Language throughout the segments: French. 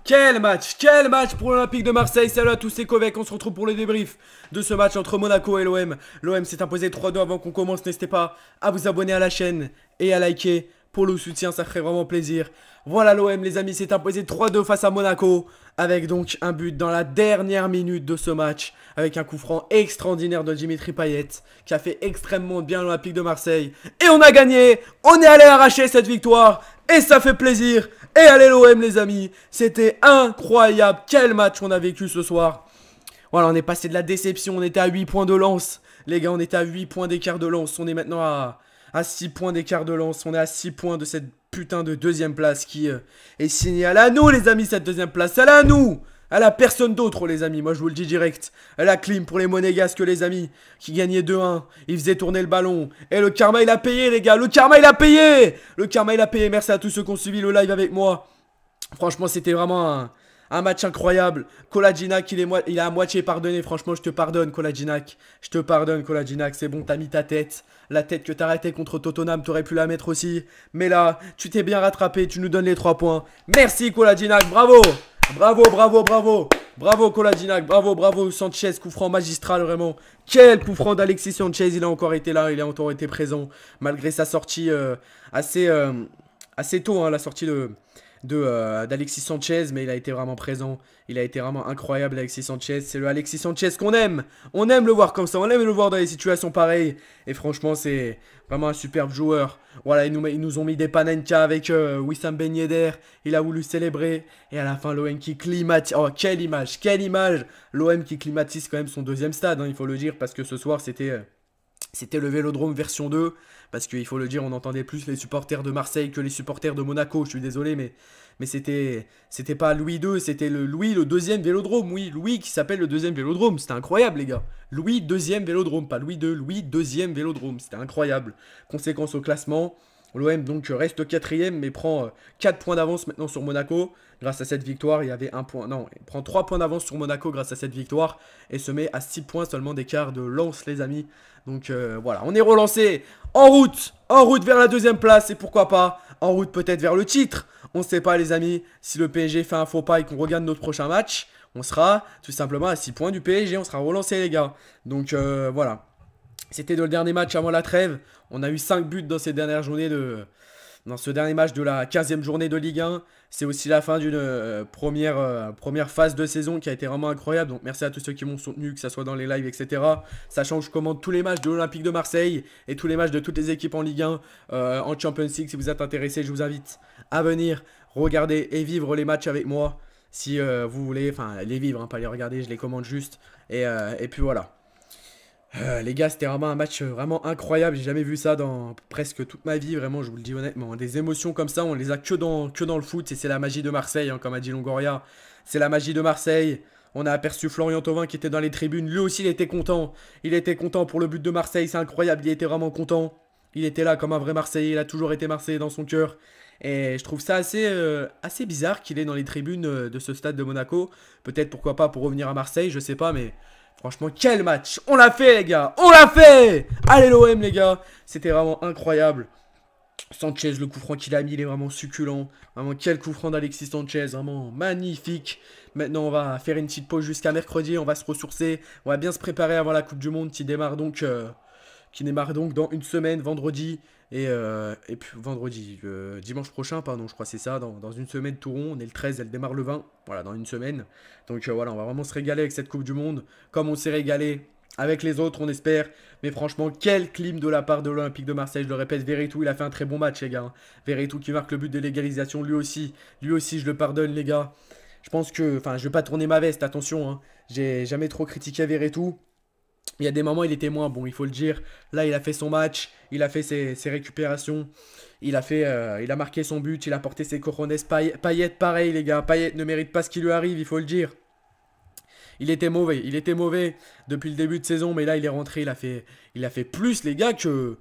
Quel match pour l'Olympique de Marseille. Salut à tous, c'est Kovek, on se retrouve pour le débrief de ce match entre Monaco et l'OM. L'OM s'est imposé 3-2 avant qu'on commence, n'hésitez pas à vous abonner à la chaîne et à liker pour le soutien, ça ferait vraiment plaisir. Voilà, l'OM les amis s'est imposé 3-2 face à Monaco, avec donc un but dans la dernière minute de ce match, avec un coup franc extraordinaire de Dimitri Payet, qui a fait extrêmement bien l'Olympique de Marseille. Et on a gagné, on est allé arracher cette victoire, et ça fait plaisir. Et allez l'OM les amis, c'était incroyable, quel match on a vécu ce soir. Voilà, on est passé de la déception, on était à 8 points de lance. Les gars, on était à 8 points d'écart de lance, on est maintenant à 6 points d'écart de lance. On est à 6 points de cette putain de deuxième place qui est signée. Elle est à nous les amis, cette deuxième place, elle est à nous. Elle a personne d'autre les amis, moi je vous le dis direct. Elle a clim pour les monégasques les amis, qui gagnaient 2-1, ils faisaient tourner le ballon. Et le karma il a payé les gars, le karma il a payé. Le karma il a payé, merci à tous ceux qui ont suivi le live avec moi. Franchement c'était vraiment un match incroyable. Koladjinac il a à moitié pardonné, franchement je te pardonne Koladjinac. Je te pardonne Koladjinac, c'est bon t'as mis ta tête. La tête que t'as ratée contre Tottenham, t'aurais pu la mettre aussi. Mais là, tu t'es bien rattrapé, tu nous donnes les 3 points. Merci Koladjinac, bravo. Bravo Koladjinac, bravo Sanchez, coup franc magistral vraiment. Quel coup franc d'Alexis Sanchez, il a encore été là, il a encore été présent. Malgré sa sortie assez tôt, hein, la sortie d'Alexis Sanchez, mais il a été vraiment présent. Il a été vraiment incroyable Alexis Sanchez. C'est le Alexis Sanchez qu'on aime. On aime le voir comme ça, on aime le voir dans des situations pareilles. Et franchement c'est vraiment un superbe joueur. Voilà, ils nous ont mis des panenka avec Wissam Ben Yedder. Il a voulu célébrer. Et à la fin l'OM qui climatise. Oh quelle image. L'OM qui climatise quand même son deuxième stade, hein, il faut le dire. Parce que ce soir c'était le Vélodrome version 2. Parce qu'il faut le dire, on entendait plus les supporters de Marseille que les supporters de Monaco. Je suis désolé, mais c'était pas Louis II, c'était Louis le deuxième Vélodrome. Oui, Louis qui s'appelle le deuxième Vélodrome. C'était incroyable, les gars. Louis deuxième Vélodrome, pas Louis II, Louis deuxième Vélodrome. C'était incroyable. Conséquence au classement. L'OM donc reste 4ème, mais prend 4 points d'avance maintenant sur Monaco. Grâce à cette victoire, il y avait 1 point. Non, il prend 3 points d'avance sur Monaco grâce à cette victoire. Et se met à 6 points seulement d'écart de Lens, les amis. Donc voilà, on est relancé en route vers la deuxième place. Et pourquoi pas, en route peut-être vers le titre. On ne sait pas les amis, si le PSG fait un faux pas et qu'on regarde notre prochain match, on sera tout simplement à 6 points du PSG. On sera relancé les gars. Donc voilà. C'était le dernier match avant la trêve. On a eu 5 buts dans ces dernières journées dans ce dernier match de la 15e journée de Ligue 1. C'est aussi la fin d'une première phase de saison qui a été vraiment incroyable. Donc merci à tous ceux qui m'ont soutenu, que ce soit dans les lives, etc. Sachant que je commande tous les matchs de l'Olympique de Marseille et tous les matchs de toutes les équipes en Ligue 1, en Champions League. Si vous êtes intéressé, je vous invite à venir regarder et vivre les matchs avec moi. Si vous voulez, enfin les vivre, hein, pas les regarder, je les commande juste. Et puis voilà. Les gars, c'était vraiment un match vraiment incroyable. J'ai jamais vu ça dans presque toute ma vie. Vraiment, je vous le dis honnêtement. Des émotions comme ça, on les a que dans le foot. Et c'est la magie de Marseille, hein, comme a dit Longoria. C'est la magie de Marseille. On a aperçu Florian Thauvin qui était dans les tribunes. Lui aussi, il était content. Il était content pour le but de Marseille. C'est incroyable. Il était vraiment content. Il était là comme un vrai Marseillais. Il a toujours été Marseillais dans son cœur. Et je trouve ça assez bizarre qu'il est dans les tribunes de ce stade de Monaco. Peut-être pourquoi pas pour revenir à Marseille, je sais pas, mais... Franchement, quel match! On l'a fait, les gars! On l'a fait! Allez, l'OM, les gars! C'était vraiment incroyable. Sanchez, le coup franc qu'il a mis, il est vraiment succulent. Vraiment, quel coup franc d'Alexis Sanchez. Vraiment magnifique. Maintenant, on va faire une petite pause jusqu'à mercredi. On va se ressourcer. On va bien se préparer avant la Coupe du Monde qui démarre donc dans une semaine, vendredi. Et puis vendredi, dimanche prochain, pardon, je crois que c'est ça, dans une semaine tout rond, on est le 13, elle démarre le 20, voilà, dans une semaine. Donc voilà, on va vraiment se régaler avec cette Coupe du Monde, comme on s'est régalé avec les autres, on espère. Mais franchement, quel clim de la part de l'Olympique de Marseille, je le répète, Veretout, il a fait un très bon match, les gars. Hein. Veretout qui marque le but de l'égalisation, lui aussi, je le pardonne, les gars. Je pense que, enfin, je vais pas tourner ma veste, attention, hein. J'ai jamais trop critiqué Veretout. Il y a des moments il était moins bon, il faut le dire. Là il a fait son match, il a fait ses récupérations, il a marqué son but, il a porté ses cojones. Payet pareil les gars, Payet ne mérite pas ce qui lui arrive, il faut le dire. Il était mauvais depuis le début de saison, mais là il est rentré, il a fait plus les gars que...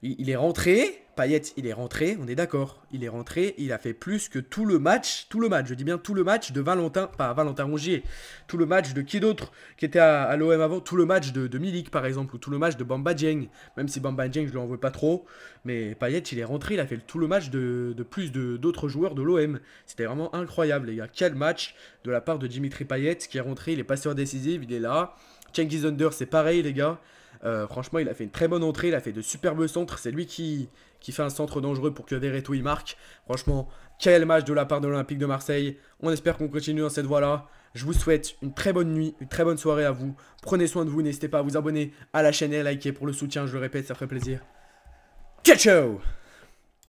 Il est rentré, Payet, il est rentré, on est d'accord. Il est rentré, il a fait plus que tout le match, je dis bien tout le match de Valentin, pas Valentin Rongier, tout le match de qui d'autre qui était à l'OM avant, tout le match de Milik par exemple, ou tout le match de Bamba Dieng, même si Bamba Dieng je lui en veux pas trop, mais Payet il est rentré, il a fait tout le match de plus d'autres joueurs de l'OM. C'était vraiment incroyable les gars, quel match de la part de Dimitri Payet qui est rentré, il est passeur décisif, il est là. Cengiz Under c'est pareil les gars. Franchement, il a fait une très bonne entrée, il a fait de superbes centres. C'est lui qui fait un centre dangereux pour que Verretou il marque. Franchement, quel match de la part de l'Olympique de Marseille. On espère qu'on continue dans cette voie-là. Je vous souhaite une très bonne nuit, une très bonne soirée à vous. Prenez soin de vous, n'hésitez pas à vous abonner à la chaîne et à liker pour le soutien. Je le répète, ça ferait plaisir. Ciao, ciao!